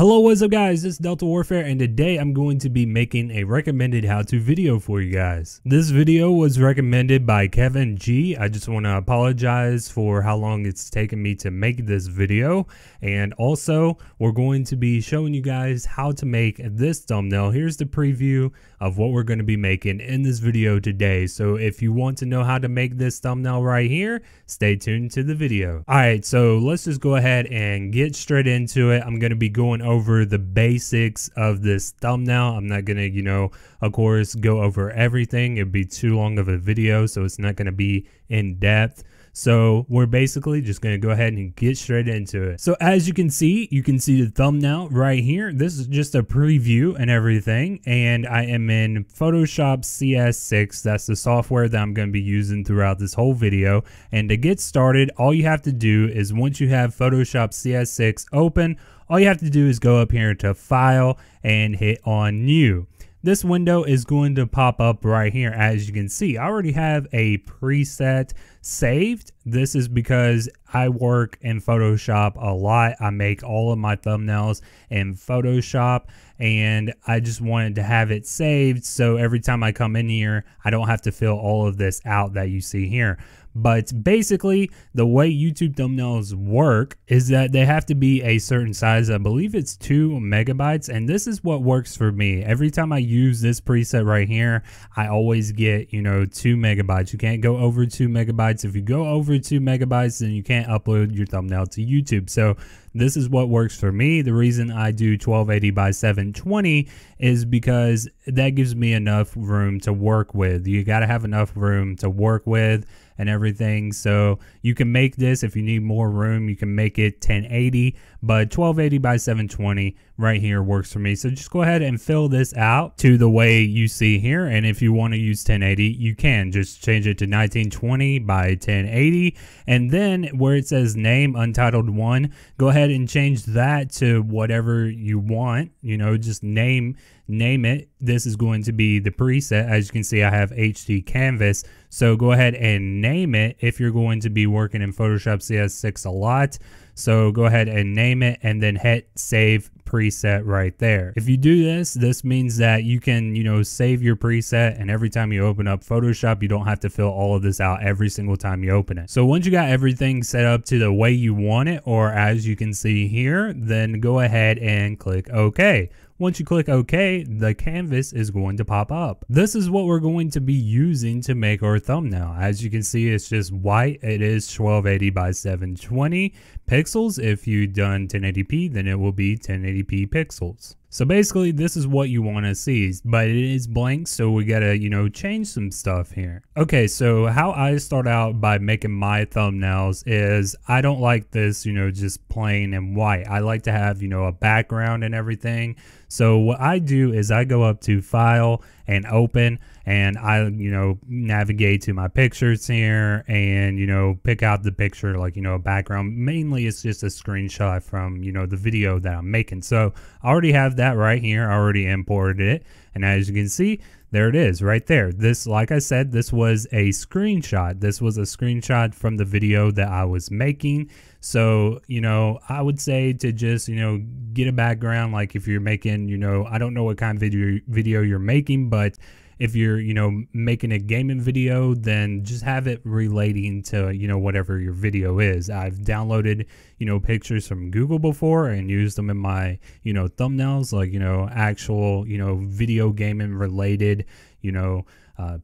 Hello, what's up guys, this is Delta Warfare and today I'm going to be making a recommended how-to video for you guys. This video was recommended by Kevin G. I just want to apologize for how long it's taken me to make this video, and also we're going to be showing you guys how to make this thumbnail. Here's the preview of what we're going to be making in this video today. So if you want to know how to make this thumbnail right here, stay tuned to the video. Alright, so let's just go ahead and get straight into it. I'm going to be going over the basics of this thumbnail. I'm not gonna, of course, go over everything. It'd be too long of a video, so it's not gonna be in depth. So we're basically just going to go ahead and get straight into it. So as you can see the thumbnail right here. This is just a preview and everything. And I am in Photoshop CS6. That's the software that I'm going to be using throughout this whole video. And to get started, all you have to do is once you have Photoshop CS6 open, all you have to do is go up here to File and hit on New. This window is going to pop up right here. As you can see, I already have a preset saved. This is because I work in Photoshop a lot. I make all of my thumbnails in Photoshop and I just wanted to have it saved so every time I come in here, I don't have to fill all of this out that you see here. But basically, the way YouTube thumbnails work is that they have to be a certain size. I believe it's 2 megabytes, and this is what works for me. Every time I use this preset right here, I always get, 2 megabytes. You can't go over 2 megabytes. If you go over 2 megabytes, then you can't upload your thumbnail to YouTube. So this is what works for me. The reason I do 1280 by 720 is because that gives me enough room to work with. You got to have enough room to work with and everything. So you can make this, if you need more room, you can make it 1080, but 1280 by 720 right here works for me. So just go ahead and fill this out to the way you see here. And if you want to use 1080, you can just change it to 1920 by 1080. And then where it says name untitled 1, go ahead and change that to whatever you want, just name it. This is going to be the preset. As you can see, I have HD canvas. So go ahead and name it if you're going to be working in Photoshop CS6 a lot. So go ahead and name it and then hit save preset right there. If you do this, this means that you can, save your preset, and every time you open up Photoshop, you don't have to fill all of this out every single time you open it. So once you got everything set up to the way you want it, or as you can see here, then go ahead and click OK. Once you click OK, the canvas is going to pop up. This is what we're going to be using to make our thumbnail. As you can see, it's just white. It is 1280 by 720 pixels. If you've done 1080p, then it will be 1080p pixels. So basically, this is what you want to see, but it is blank, so we gotta, change some stuff here. Okay, so how I start out by making my thumbnails is I don't like this, just plain and white. I like to have, a background and everything. So what I do is I go up to File and Open, and I, navigate to my pictures here and, pick out the picture, like, a background. Mainly it's just a screenshot from, the video that I'm making. So I already have that right here. I already imported it. And as you can see, there it is right there. This, like I said, this was a screenshot. This was a screenshot from the video that I was making. So, I would say to just, get a background. Like if you're making, I don't know what kind of video you're making, but if you're, making a gaming video, then just have it relating to, whatever your video is. I've downloaded, pictures from Google before and used them in my, thumbnails, like, actual, video gaming related,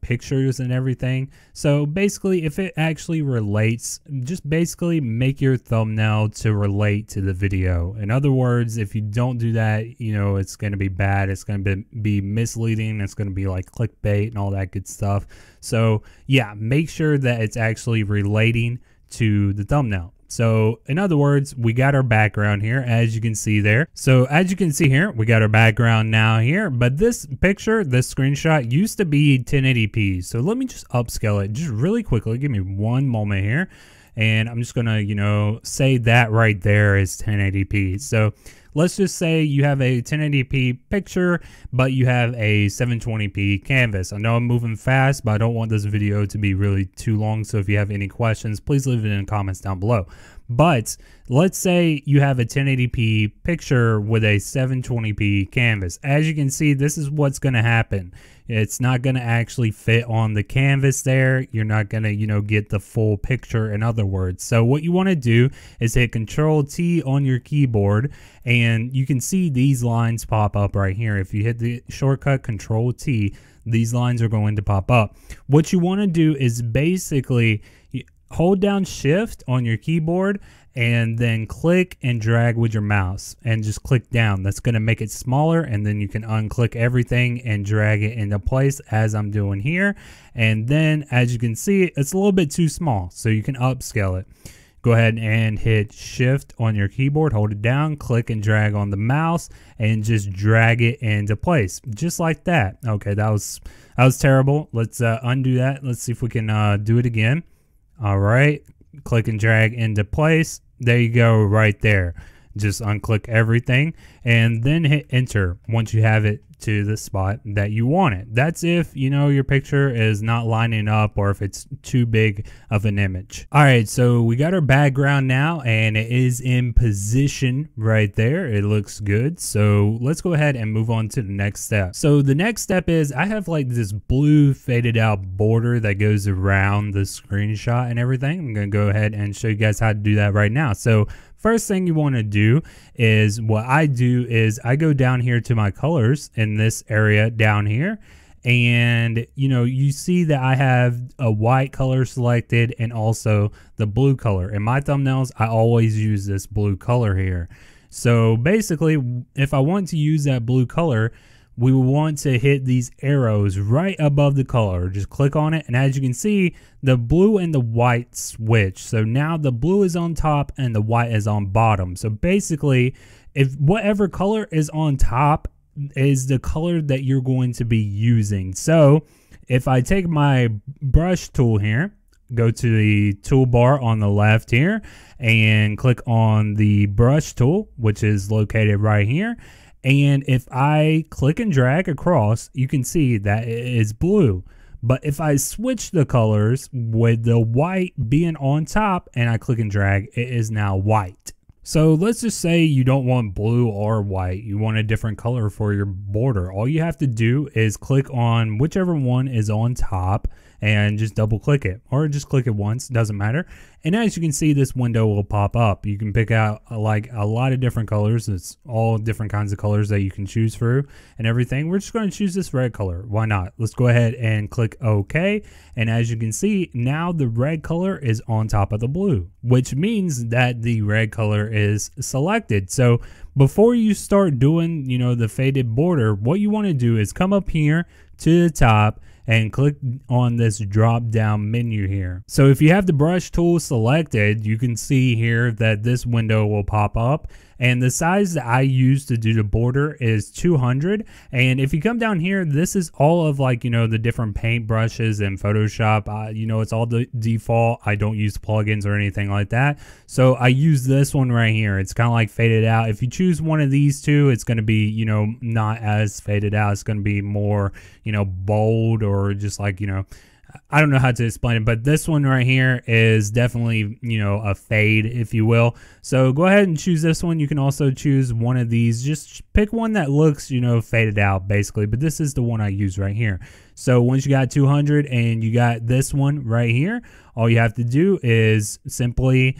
pictures and everything. So basically, if it actually relates, just basically make your thumbnail to relate to the video. In other words, if you don't do that, it's going to be bad. It's going to be misleading. It's going to be like clickbait and all that good stuff. So yeah, make sure that it's actually relating to the thumbnail. So in other words, we got our background here, as you can see there. So as you can see here, we got our background now here, but this picture, this screenshot used to be 1080p. So let me just upscale it just really quickly. Give me one moment here. And I'm just gonna, say that right there is 1080p. So let's just say you have a 1080p picture, but you have a 720p canvas. I know I'm moving fast, but I don't want this video to be really too long. So if you have any questions, please leave it in the comments down below. But let's say you have a 1080p picture with a 720p canvas. As you can see, this is what's going to happen. It's not going to actually fit on the canvas there. You're not going to, get the full picture, in other words. So what you want to do is hit Control-T on your keyboard, and you can see these lines pop up right here. If you hit the shortcut Control-T, these lines are going to pop up. What you want to do is basically hold down Shift on your keyboard and then click and drag with your mouse and just click down. That's going to make it smaller, and then you can unclick everything and drag it into place as I'm doing here. And then as you can see, it's a little bit too small, so you can upscale it. Go ahead and hit Shift on your keyboard, hold it down, click and drag on the mouse, and just drag it into place, just like that. Okay, that was terrible. Let's undo that. Let's see if we can do it again. All right, click and drag into place. There you go, right there. Just unclick everything and then hit enter once you have it to the spot that you want it. That's if your picture is not lining up or if it's too big of an image. All right, so we got our background now and it is in position right there. It looks good. So let's go ahead and move on to the next step. So the next step is I have like this blue faded out border that goes around the screenshot and everything. I'm gonna go ahead and show you guys how to do that right now. So first thing you want to do is what I do is I go down here to my colors in this area down here, and you see that I have a white color selected and also the blue color. In my thumbnails, I always use this blue color here. So basically, if I want to use that blue color, we will want to hit these arrows right above the color. Just click on it, and as you can see, the blue and the white switch. So now the blue is on top and the white is on bottom. So basically, if whatever color is on top is the color that you're going to be using. So if I take my brush tool here, go to the toolbar on the left here and click on the brush tool, which is located right here. And if I click and drag across, you can see that it is blue. But if I switch the colors with the white being on top and I click and drag, it is now white. So let's just say you don't want blue or white. You want a different color for your border. All you have to do is click on whichever one is on top and just double click it, or just click it once, doesn't matter. And as you can see, this window will pop up. You can pick out like a lot of different colors. It's all different kinds of colors that you can choose through and everything. We're just going to choose this red color. Why not? Let's go ahead and click OK. And as you can see, now the red color is on top of the blue, which means that the red color is selected. So before you start doing, the faded border, what you want to do is come up here to the top and click on this drop down menu here. So if you have the brush tool selected, you can see here that this window will pop up, and the size that I use to do the border is 200. And if you come down here, this is all of like, the different paint brushes in Photoshop. It's all the default. I don't use plugins or anything like that. So I use this one right here. It's kind of like faded out. If you choose one of these two, it's going to be, not as faded out. It's going to be more, bold, or just like, I don't know how to explain it, but this one right here is definitely, a fade, if you will. So go ahead and choose this one. You can also choose one of these. Just pick one that looks, faded out basically, but this is the one I use right here. So once you got 200 and you got this one right here, all you have to do is simply,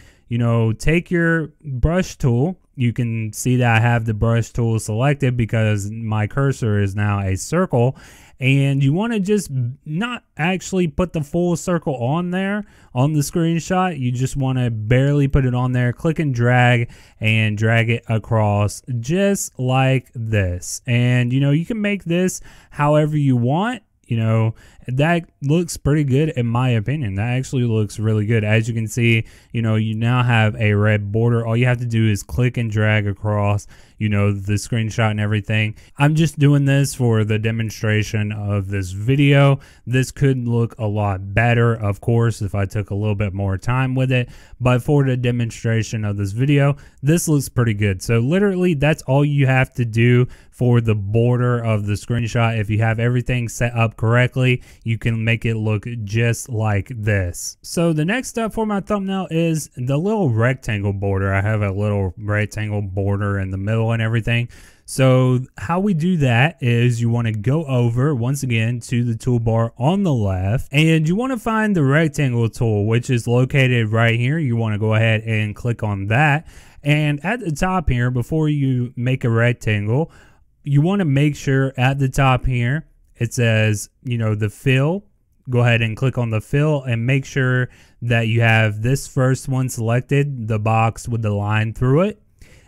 take your brush tool. You can see that I have the brush tool selected because my cursor is now a circle, and you want to just not actually put the full circle on there on the screenshot. You just want to barely put it on there, click and drag it across just like this. And you can make this however you want. That looks pretty good in my opinion. That actually looks really good. As you can see, you now have a red border. All you have to do is click and drag across, you know, the screenshot and everything. I'm just doing this for the demonstration of this video. This could look a lot better, of course, if I took a little bit more time with it, but for the demonstration of this video, this looks pretty good. So literally that's all you have to do for the border of the screenshot. If you have everything set up correctly, you can make it look just like this. So the next step for my thumbnail is the little rectangle border. I have a little rectangle border in the middle and everything. So how we do that is you want to go over once again to the toolbar on the left, and you want to find the rectangle tool, which is located right here. You want to go ahead and click on that. And at the top here, before you make a rectangle, you want to make sure at the top here, it says, you know, the fill. Go ahead and click on the fill and make sure that you have this first one selected, the box with the line through it.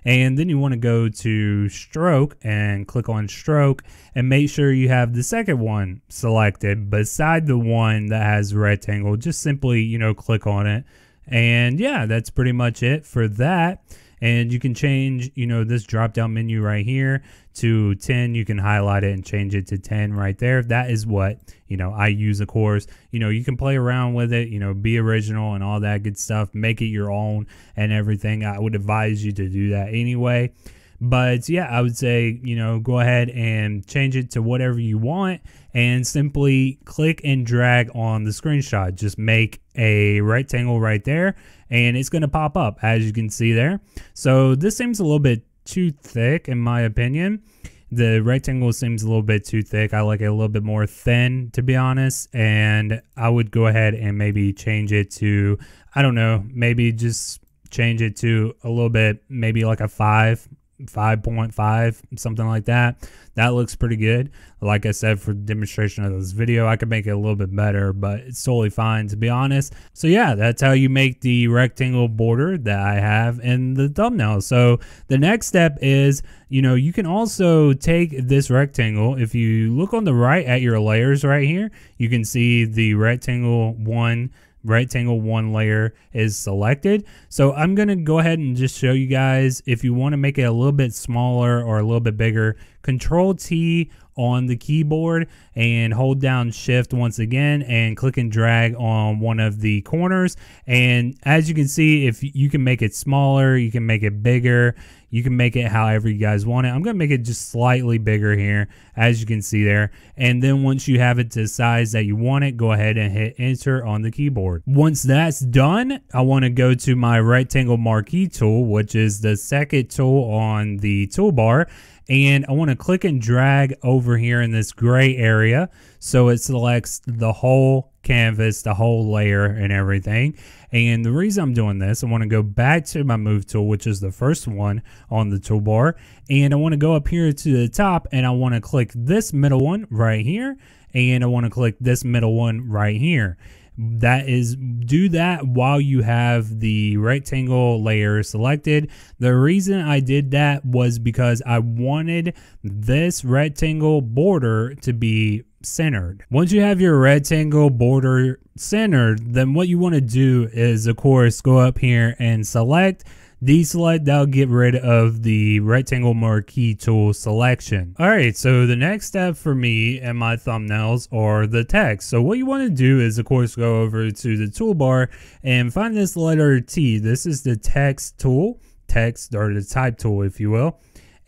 And then you want to go to stroke and click on stroke and make sure you have the second one selected beside the one that has rectangle. Just simply, you know, click on it. And yeah, that's pretty much it for that. And you can change, you know, this drop down menu right here to 10. You can highlight it and change it to 10 right there. That is what, you know, I use, of course. You know, you can play around with it, you know, be original and all that good stuff. Make it your own and everything. I would advise you to do that anyway. But yeah, I would say, you know, go ahead and change it to whatever you want and simply click and drag on the screenshot. Just make a rectangle right there and it's going to pop up, as you can see there. So this seems a little bit too thick in my opinion. The rectangle seems a little bit too thick. I like it a little bit more thin, to be honest. And I would go ahead and maybe change it to, I don't know, maybe just change it to a little bit, maybe like a 5.5, something like that. That looks pretty good. Like I said, for demonstration of this video, I could make it a little bit better, but it's totally fine, to be honest. So yeah, that's how you make the rectangle border that I have in the thumbnail. So the next step is, you know, you can also take this rectangle. If you look on the right at your layers right here, you can see the rectangle one layer is selected. So I'm going to go ahead and just show you guys, if you want to make it a little bit smaller or a little bit bigger, Control T on the keyboard and hold down Shift once again and click and drag on one of the corners. And as you can see, if you can make it smaller, you can make it bigger, you can make it however you guys want it. I'm going to make it just slightly bigger here, as you can see there. And then once you have it to the size that you want it, go ahead and hit enter on the keyboard. Once that's done, I want to go to my rectangle marquee tool, which is the second tool on the toolbar. And I want to click and drag over here in this gray area so it selects the whole canvas, the whole layer and everything. And the reason I'm doing this, I want to go back to my move tool, which is the first one on the toolbar. And I want to go up here to the top and I want to click this middle one right here. And I want to click this middle one right here. That is, do that while you have the rectangle layer selected. The reason I did that was because I wanted this rectangle border to be centered. Once you have your rectangle border centered, then what you want to do is, of course, go up here and select, deselect. That'll get rid of the rectangle marquee tool selection. All right, so the next step for me and my thumbnails are the text. So what you want to do is, of course, go over to the toolbar and find this letter T. This is the text tool, text, or the type tool, if you will.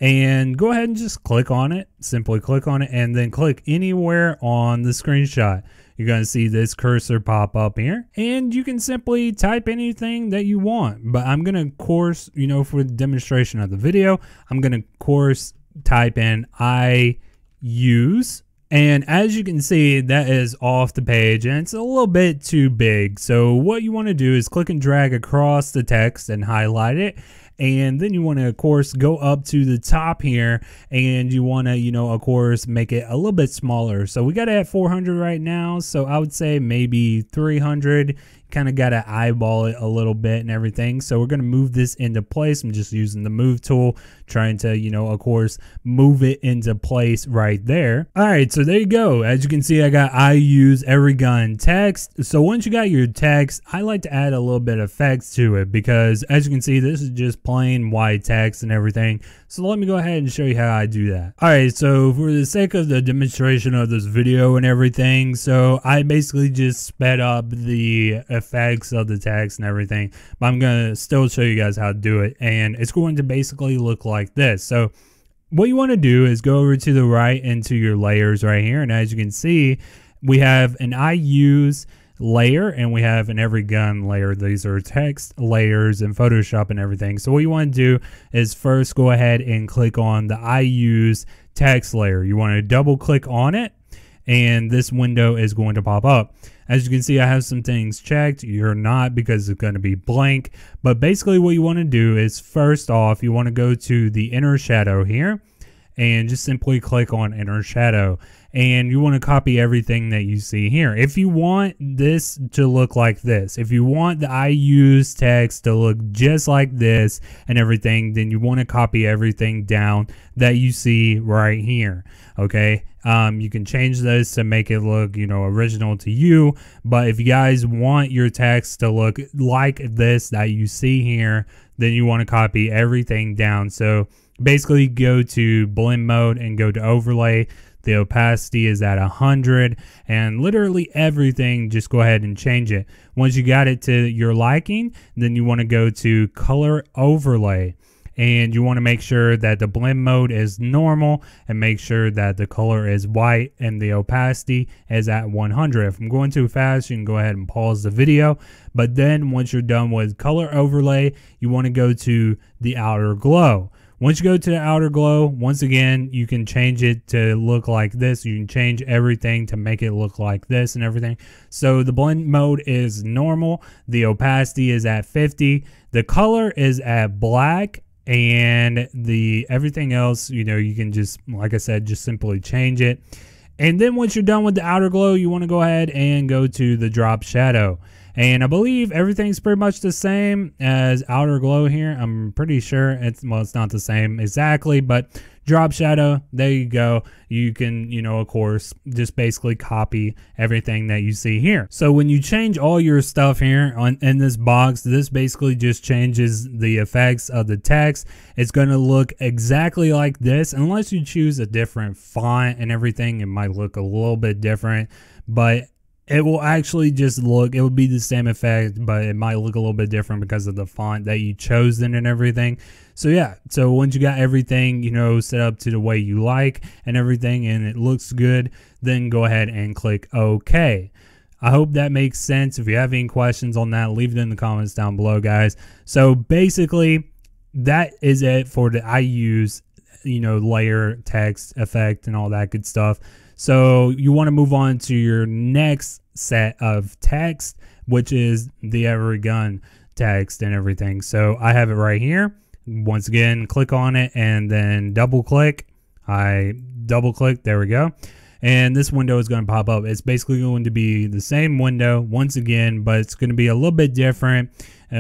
And go ahead and just click on it, simply click on it, and then click anywhere on the screenshot. You're going to see this cursor pop up here, and you can simply type anything that you want. But I'm going to, of course, you know, for the demonstration of the video, I'm going to, of course, type in I use. And as you can see, that is off the page and it's a little bit too big. So what you want to do is click and drag across the text and highlight it. And then you want to, of course, go up to the top here and you want to, you know, of course, make it a little bit smaller. So we got it at 400 right now. So I would say maybe 300. Kind of got to eyeball it a little bit and everything. So we're going to move this into place. I'm just using the move tool, trying to, you know, of course, move it into place right there. All right, so there you go. As you can see, I got I use every gun text. So once you got your text, I like to add a little bit of effects to it because as you can see, this is just plain white text and everything. So let me go ahead and show you how I do that. All right, so for the sake of the demonstration of this video and everything, so I basically just sped up the effects of the text and everything, but I'm gonna still show you guys how to do it, and it's going to basically look like this. So what you want to do is go over to the right into your layers right here, and as you can see, we have an I use layer and we have an every gun layer. These are text layers in Photoshop and everything. So what you want to do is first go ahead and click on the I use text layer. You want to double click on it and this window is going to pop up. As you can see, I have some things checked. You're not, because it's going to be blank. But basically what you want to do is first off, you want to go to the inner shadow here and just simply click on inner shadow. And you want to copy everything that you see here. If you want this to look like this, if you want the I use text to look just like this and everything, then you want to copy everything down that you see right here. Okay. You can change this to make it look, you know, original to you. But if you guys want your text to look like this that you see here, then you want to copy everything down. So basically go to blend mode and go to overlay. The opacity is at 100 and literally everything, just go ahead and change it. Once you got it to your liking, then you want to go to color overlay and you want to make sure that the blend mode is normal and make sure that the color is white and the opacity is at 100. If I'm going too fast, you can go ahead and pause the video. But then once you're done with color overlay, you want to go to the outer glow. Once you go to the outer glow, once again, you can change it to look like this. You can change everything to make it look like this and everything. So the blend mode is normal. The opacity is at 50. The color is at black. And the everything else, you know, you can just, like I said, just simply change it. And then once you're done with the outer glow, you want to go ahead and go to the drop shadow. And I believe everything's pretty much the same as outer glow here. I'm pretty sure it's not the same exactly, but drop shadow, there you go. You can, you know, of course, just basically copy everything that you see here. So when you change all your stuff here in this box, this basically just changes the effects of the text. It's going to look exactly like this, unless you choose a different font and everything. It might look a little bit different, but it will actually just look, it will be the same effect, but it might look a little bit different because of the font that you chosen and everything. So yeah, so once you got everything, you know, set up to the way you like and everything, and it looks good, then go ahead and click OK. I hope that makes sense. If you have any questions on that, leave it in the comments down below, guys. So basically, that is it for the I use, you know, layer, text, effect, and all that good stuff. So you want to move on to your next set of text, which is the every gun text and everything. So I have it right here. Once again, click on it and then double click. I double click, there we go. And this window is going to pop up. It's basically going to be the same window once again, but it's going to be a little bit different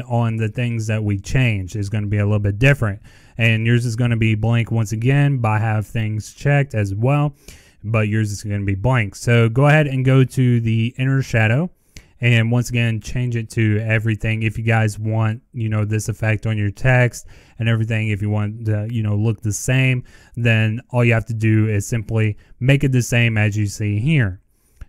on the things that we change. It's going to be a little bit different. And yours is going to be blank once again, but I have things checked as well. But yours is going to be blank. So go ahead and go to the inner shadow and once again change it to everything. If you guys want, you know, this effect on your text and everything, if you want to, you know, look the same, then all you have to do is simply make it the same as you see here.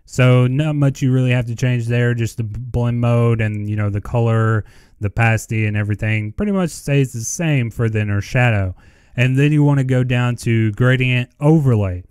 So not much you really have to change there, just the blend mode and, you know, the color, the opacity and everything pretty much stays the same for the inner shadow. And then you want to go down to gradient overlay.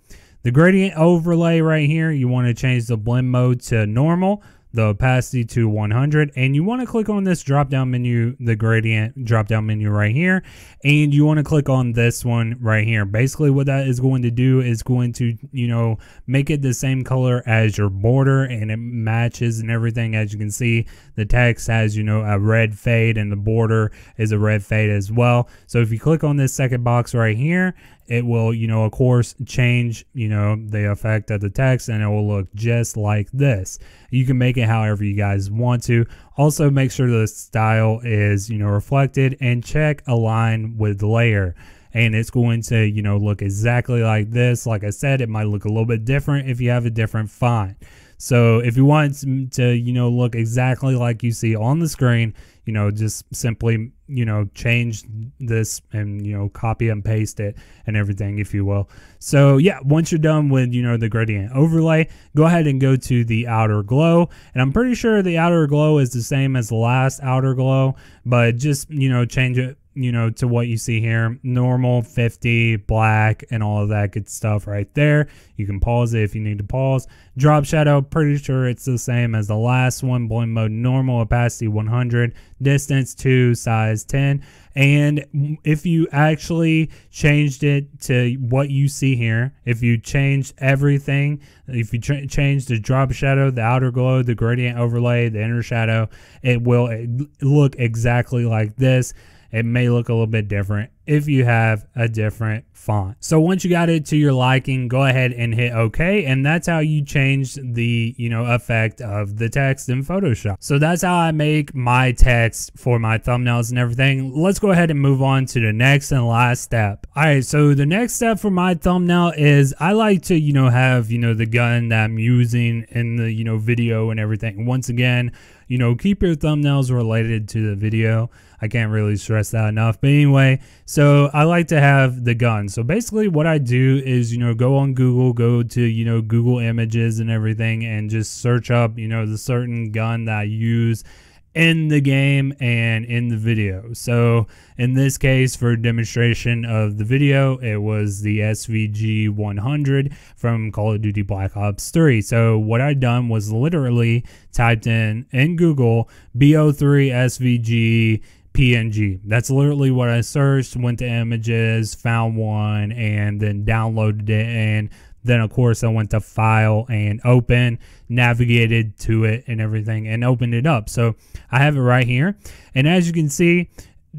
The gradient overlay right here, you want to change the blend mode to normal, the opacity to 100, and you want to click on this drop down menu, the gradient drop down menu right here, and you want to click on this one right here. Basically what that is going to do is going to, you know, make it the same color as your border, and it matches and everything. As you can see, the text has, you know, a red fade and the border is a red fade as well. So if you click on this second box right here, it will, you know, of course change, you know, the effect of the text, and it will look just like this. You can make it however you guys want to. Also make sure the style is, you know, reflected, and check align with layer. and it's going to, you know, look exactly like this. Like I said, it might look a little bit different if you have a different font. So if you want it to, you know, look exactly like you see on the screen, you know, just simply, you know, change this and, you know, copy and paste it and everything, if you will. So yeah, once you're done with, you know, the gradient overlay, go ahead and go to the outer glow. And I'm pretty sure the outer glow is the same as the last outer glow, but just, you know, change it, you know, to what you see here, normal, 50, black, and all of that good stuff right there. You can pause it if you need to pause. Drop shadow, pretty sure it's the same as the last one. Blend mode normal, opacity 100, distance 2, size 10. And if you actually changed it to what you see here, if you changed everything, if you change the drop shadow, the outer glow, the gradient overlay, the inner shadow, it will look exactly like this. It may look a little bit different if you have a different font. So once you got it to your liking, go ahead and hit OK, and that's how you change the, you know, effect of the text in Photoshop. So that's how I make my text for my thumbnails and everything. Let's go ahead and move on to the next and last step. All right, so the next step for my thumbnail is I like to, you know, have, you know, the gun that I'm using in the, you know, video and everything. Once again, you know, keep your thumbnails related to the video. I can't really stress that enough. But anyway, so I like to have the gun. So basically what I do is, you know, go on Google, go to, you know, Google Images and everything, and just search up, you know, the certain gun that I use in the game and in the video. So in this case, for demonstration of the video, it was the SVG 100 from Call of Duty Black Ops 3. So what I done was literally typed in Google BO3 SVG PNG. That's literally what I searched, went to images, found one, and then downloaded it. And then of course I went to file and open, navigated to it and everything, and opened it up. So I have it right here. And as you can see,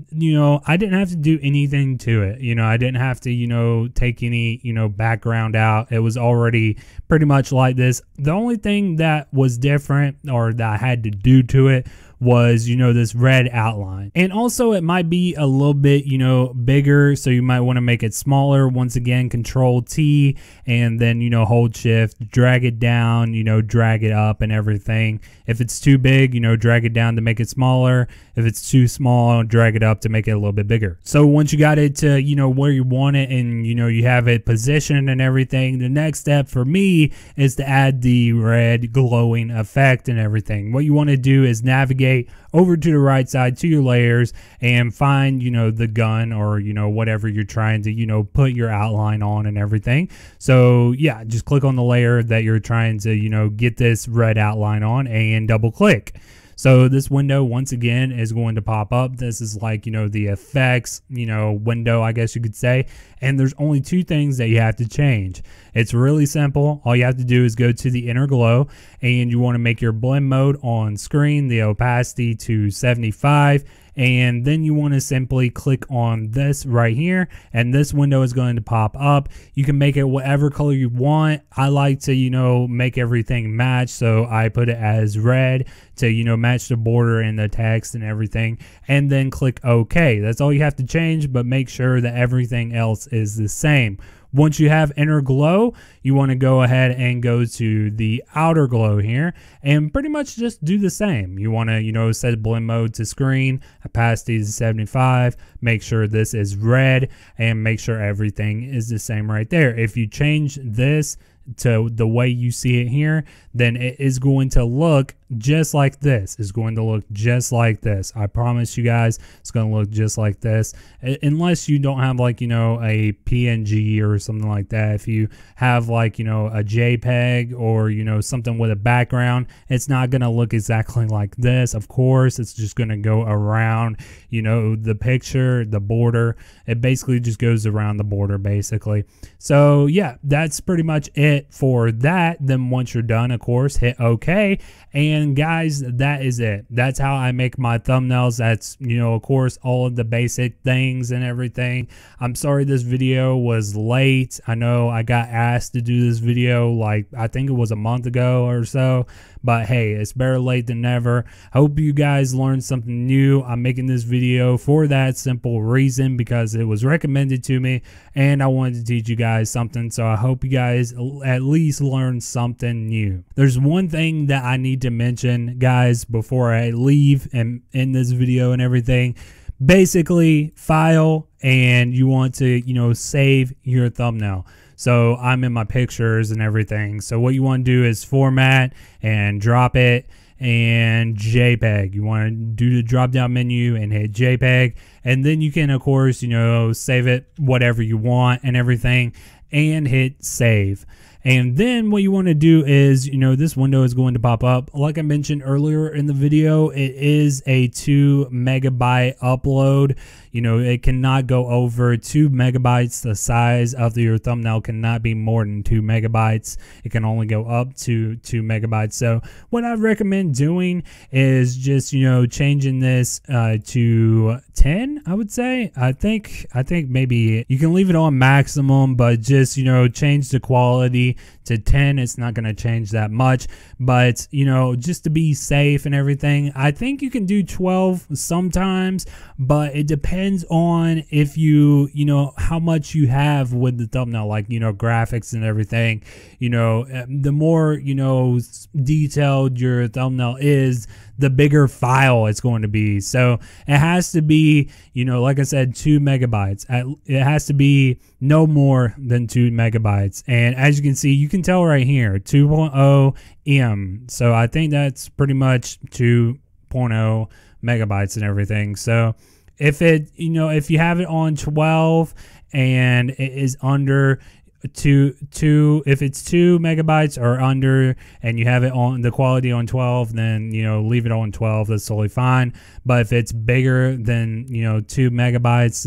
you know, I didn't have to do anything to it. You know, I didn't have to, you know, take any, you know, background out. It was already pretty much like this. The only thing that was different, or that I had to do to it, was, you know, this red outline. And also it might be a little bit, you know, bigger, so you might want to make it smaller. Once again, Control T, and then, you know, hold Shift, drag it down, you know, drag it up and everything. If it's too big, you know, drag it down to make it smaller. If it's too small, drag it up to make it a little bit bigger. So once you got it to, you know, where you want it, and, you know, you have it positioned and everything, the next step for me is to add the red glowing effect and everything. What you want to do is navigate over to the right side to your layers and find, you know, the gun, or, you know, whatever you're trying to, you know, put your outline on and everything. So yeah, just click on the layer that you're trying to, you know, get this red outline on, and double click. So this window, once again, is going to pop up. This is like, you know, the effects, you know, window, I guess you could say. And there's only two things that you have to change. It's really simple. All you have to do is go to the inner glow, and you want to make your blend mode on screen, the opacity to 75. And then you want to simply click on this right here, and this window is going to pop up. You can make it whatever color you want. I like to, you know, make everything match, so I put it as red to, you know, match the border and the text and everything, and then click OK. That's all you have to change, but make sure that everything else is the same. Once you have inner glow, you want to go ahead and go to the outer glow here, and pretty much just do the same. You want to, you know, set blend mode to screen, opacity is 75, make sure this is red, and make sure everything is the same right there. If you change this to the way you see it here, then it is going to look just like this. It's going to look just like this. I promise you guys, it's going to look just like this, unless you don't have, like, you know, a PNG or something like that. If you have, like, you know, a JPEG, or, you know, something with a background, it's not going to look exactly like this. Of course, it's just going to go around, you know, the picture, the border. It basically just goes around the border basically. So yeah, that's pretty much it. hit for that. Then once you're done, of course, hit OK. And guys, that is it. That's how I make my thumbnails. That's, you know, of course, all of the basic things and everything. I'm sorry this video was late. I know I got asked to do this video like I think it was a month ago or so, but hey, it's better late than never. I hope you guys learned something new. I'm making this video for that simple reason, because it was recommended to me and I wanted to teach you guys something. So I hope you guys at least learned something new. There's one thing that I need to mention, guys, before I leave and end this video and everything. Basically, file, and you want to, you know, save your thumbnail. So I'm in my pictures and everything. So what you want to do is format and drop it, and JPEG. You want to do the drop down menu and hit JPEG, and then you can, of course, you know, save it whatever you want and everything, and hit save. And then what you want to do is, you know, this window is going to pop up. Like I mentioned earlier in the video, it is a 2 megabyte upload. You know, it cannot go over 2 megabytes. The size of your thumbnail cannot be more than 2 megabytes. It can only go up to 2 megabytes. So what I recommend doing is just, you know, changing this to 10, I would say. I think maybe you can leave it on maximum, but just, you know, change the quality to 10. It's not going to change that much, but, you know, just to be safe and everything, I think you can do 12 sometimes, but it depends on if you know, how much you have with the thumbnail, like, you know, graphics and everything. You know, the more, you know, detailed your thumbnail is, the bigger file it's going to be. So it has to be, you know, like I said, 2 megabytes. It has to be no more than 2 megabytes. And as you can see, you can tell right here, 2.0 M. So I think that's pretty much 2.0 megabytes and everything. So if it, you know, if you have it on 12 and it is under if it's 2 megabytes or under, and you have it on the quality on 12, then, you know, leave it on 12. That's totally fine. But if it's bigger than, you know, 2 megabytes,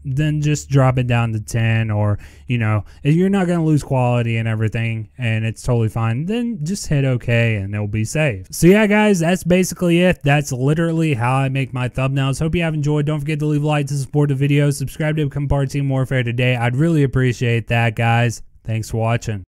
then just drop it down to 10, or, you know, if you're not going to lose quality and everything, and it's totally fine, then just hit OK and it'll be saved. So yeah, guys, that's basically it. That's literally how I make my thumbnails. Hope you have enjoyed. Don't forget to leave a like to support the video. Subscribe to become part of Team Warfare today. I'd really appreciate that, guys. Thanks for watching.